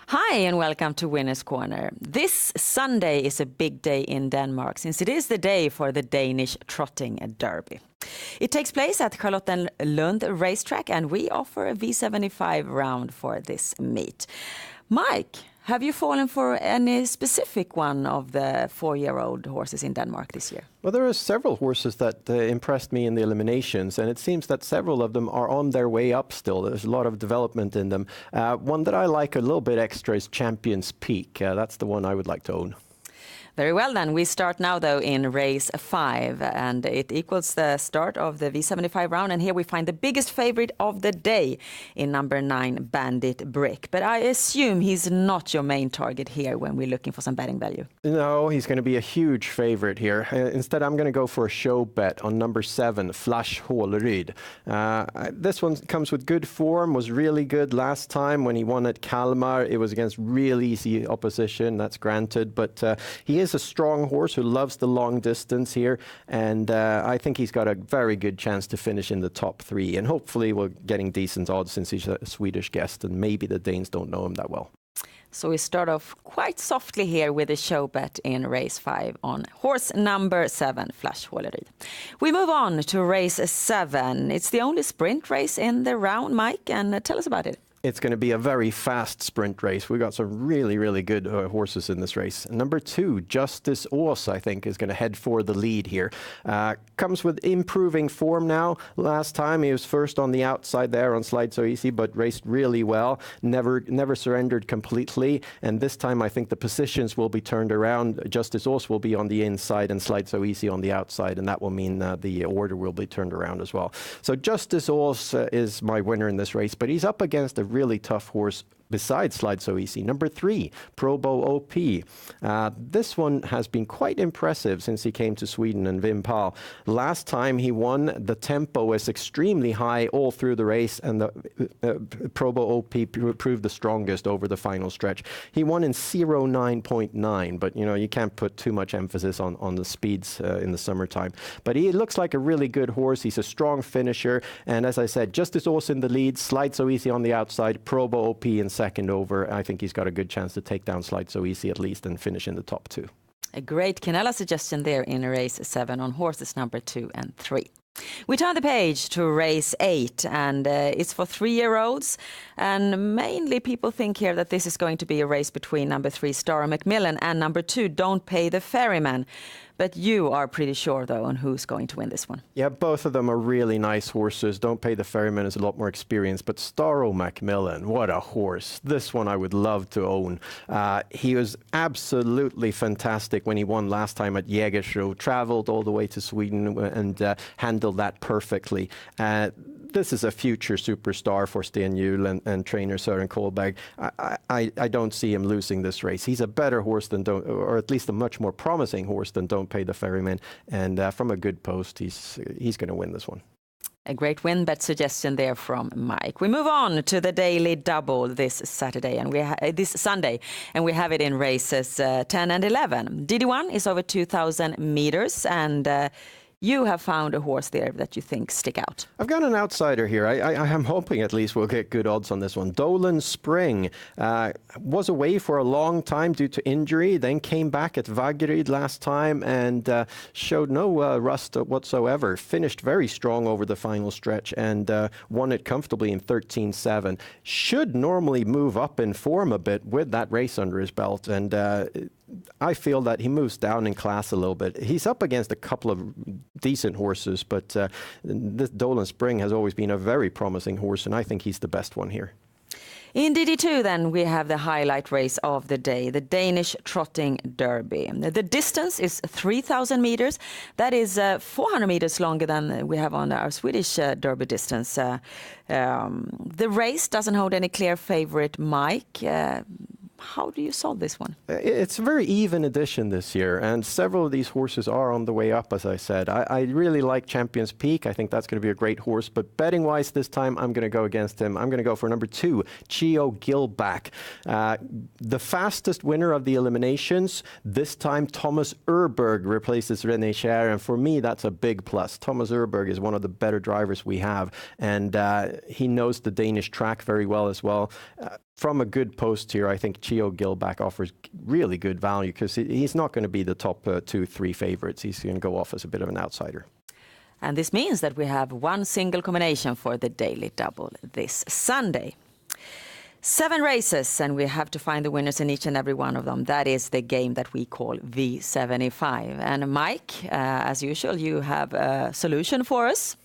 Hi and welcome to Winners Corner. This Sunday is a big day in Denmark since it is the day for the Danish Trotting Derby. It takes place at Charlottenlund racetrack and we offer a V75 round for this meet. Mike, have you fallen for any specific one of the 4-year-old horses in Denmark this year? Well, there are several horses that impressed me in the eliminations, and it seems that several of them are on their way up still. There's a lot of development in them. One that I like a little bit extra is Champions Peak. That's the one I would like to own. Very well then. We start now though in race 5 and it equals the start of the V75 round, and here we find the biggest favorite of the day in number 9 Bandit Brick. But I assume he's not your main target here when we're looking for some betting value. No, he's going to be a huge favorite here. Instead, I'm going to go for a show bet on number 7 Flash Håleryd. This one comes with good form, was really good last time when he won at Kalmar. It was against real easy opposition, that's granted, but he is a strong horse who loves the long distance here, and I think he's got a very good chance to finish in the top 3, and hopefully we're getting decent odds since he's a Swedish guest and maybe the Danes don't know him that well. So we start off quite softly here with a show bet in race 5 on horse number 7 Flash Håleryd. We move on to race 7. It's the only sprint race in the round, Mike, and tell us about it. It's going to be a very fast sprint race. We've got some really good horses in this race. Number 2, Justice Ås, I think, is going to head for the lead here. Comes with improving form now. Last time he was first on the outside there on Slide So Easy, but raced really well. Never surrendered completely. And this time I think the positions will be turned around. Justice Ås will be on the inside and Slide So Easy on the outside, and that will mean the order will be turned around as well. So Justice Ås is my winner in this race, but he's up against a really tough horse besides Slide So Easy. Number 3, Probo OP. This one has been quite impressive since he came to Sweden and Vimpal. Last time he won, the tempo was extremely high all through the race, and the Probo OP proved the strongest over the final stretch. He won in 09.9, but you can't put too much emphasis on the speeds in the summertime. But he looks like a really good horse. He's a strong finisher, and as I said, Justice Ås in the lead, Slide So Easy on the outside, Probo OP in second over. I think he's got a good chance to take down Slide So Easy at least and finish in the top 2. A great Canella suggestion there in race 7 on horses number 2 and 3. We turn the page to race 8, and it's for 3-year-olds, and mainly people think here that this is going to be a race between number 3 Star Macmillan and number 2 Don't Pay the Ferryman. But you are pretty sure, though, on who's going to win this one. Yeah, both of them are really nice horses. Don't Pay the Ferryman is a lot more experienced, but Starro Macmillan, what a horse. This one I would love to own. He was absolutely fantastic when he won last time at Jägersro, traveled all the way to Sweden and handled that perfectly. This is a future superstar for Sten Hjul and trainer Søren Kohlberg. I don't see him losing this race. He's a better horse than or at least a much more promising horse than Don't Pay the Ferryman. And from a good post, he's going to win this one. A great win bet suggestion there from Mike. We move on to the daily double this Saturday and this Sunday, and we have it in races 10 and 11. DD1 is over 2,000 meters, and you have found a horse there that you think stick out. I've got an outsider here. I am hoping at least we'll get good odds on this one. Dolan Spring was away for a long time due to injury, then came back at Vaggeryd last time and showed no rust whatsoever. Finished very strong over the final stretch and won it comfortably in 13.7. Should normally move up in form a bit with that race under his belt, and I feel that he moves down in class a little bit. He's up against a couple of decent horses, but this Dolan Spring has always been a very promising horse, and I think he's the best one here. In DD2 then we have the highlight race of the day, the Danish Trotting Derby. The distance is 3,000 meters. That is 400 meters longer than we have on our Swedish Derby distance. The race doesn't hold any clear favorite, Mike. How do you solve this one? It's a very even edition this year, and several of these horses are on the way up, as I said. I really like Champions Peak. I think that's going to be a great horse, but betting-wise this time, I'm going to go against him. I'm going to go for number 2, Chio Gilback. The fastest winner of the eliminations. This time, Thomas Urberg replaces René Schär, and for me, that's a big plus. Thomas Urberg is one of the better drivers we have, and he knows the Danish track very well as well. from a good post here, I think Chio Gilback offers really good value because he's not going to be the top 2-3 favorites. He's going to go off as a bit of an outsider. And this means that we have one single combination for the daily double this Sunday. 7 races, and we have to find the winners in each and every one of them. That is the game that we call V75. And Mike, as usual, you have a solution for us.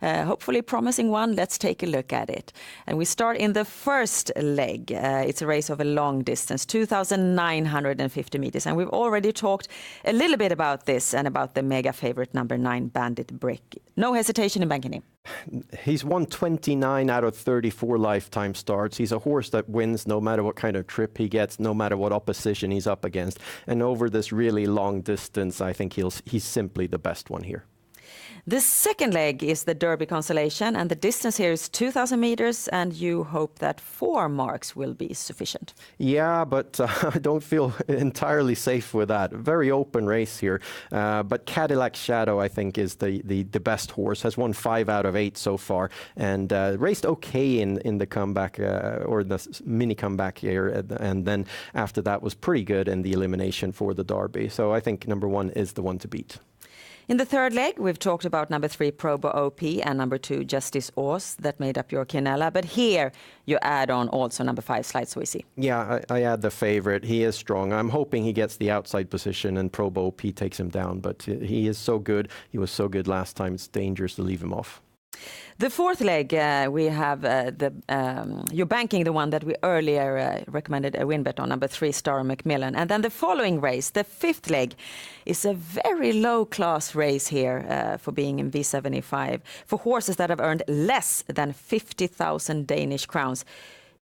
Hopefully promising one. Let's take a look at it. And we start in the first leg. It's a race of a long distance, 2,950 meters. And we've already talked a little bit about this and about the mega favorite number 9, Bandit Brick. No hesitation in banking him. He's won 29 out of 34 lifetime starts. He's a horse that wins no matter what kind of trip he gets, no matter what opposition he's up against. And over this really long distance, I think he's simply the best one here. The second leg is the Derby Consolation, and the distance here is 2,000 meters, and you hope that 4 marks will be sufficient. Yeah, but I don't feel entirely safe with that. Very open race here. But Cadillac Shadow, I think, is the best horse. Has won 5 out of 8 so far, and raced okay in the comeback, or the mini comeback here. And then after that was pretty good in the elimination for the Derby. So I think number 1 is the one to beat. In the third leg, we've talked about number 3, Probo OP, and number 2, Justice Ås, that made up your quinella. But here you add on also number 5, Slide Sweezy. Yeah, I add the favorite. He is strong. I'm hoping he gets the outside position and Probo OP takes him down. But he is so good. He was so good last time. It's dangerous to leave him off. The fourth leg, we have you're banking the one that we earlier recommended a win bet on, number 3, Star Macmillan. And then the following race, the fifth leg, is a very low-class race here for being in V75 for horses that have earned less than 50,000 Danish crowns.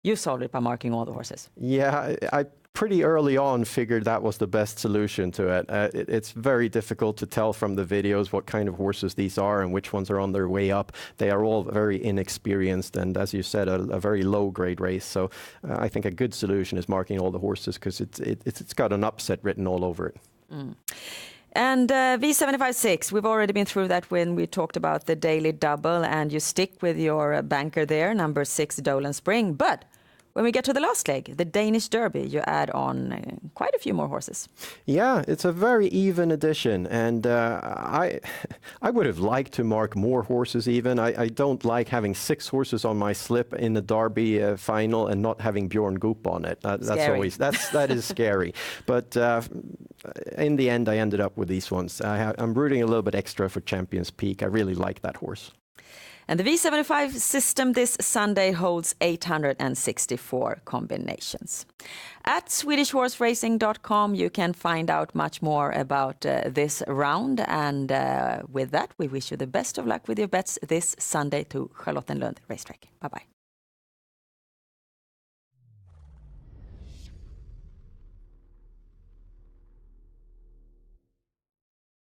You solved it by marking all the horses. Yeah, I pretty early on figured that was the best solution to it. It's very difficult to tell from the videos what kind of horses these are and which ones are on their way up. They are all very inexperienced and, as you said, a very low-grade race. So I think a good solution is marking all the horses because it's got an upset written all over it. Mm. And V75-6, we've already been through that when we talked about the daily double, and you stick with your banker there, number 6, Dolan Spring. But when we get to the last leg, the Danish Derby, you add on quite a few more horses. Yeah, it's a very even edition, and I would have liked to mark more horses even. I don't like having 6 horses on my slip in the Derby final and not having Bjorn Goop on it. That is scary. But in the end, I ended up with these ones. I'm rooting a little bit extra for Champions Peak. I really like that horse. And the V75 system this Sunday holds 864 combinations. At SwedishHorseRacing.com you can find out much more about this round. And with that, we wish you the best of luck with your bets this Sunday to Charlottenlund Racetrack. Bye-bye.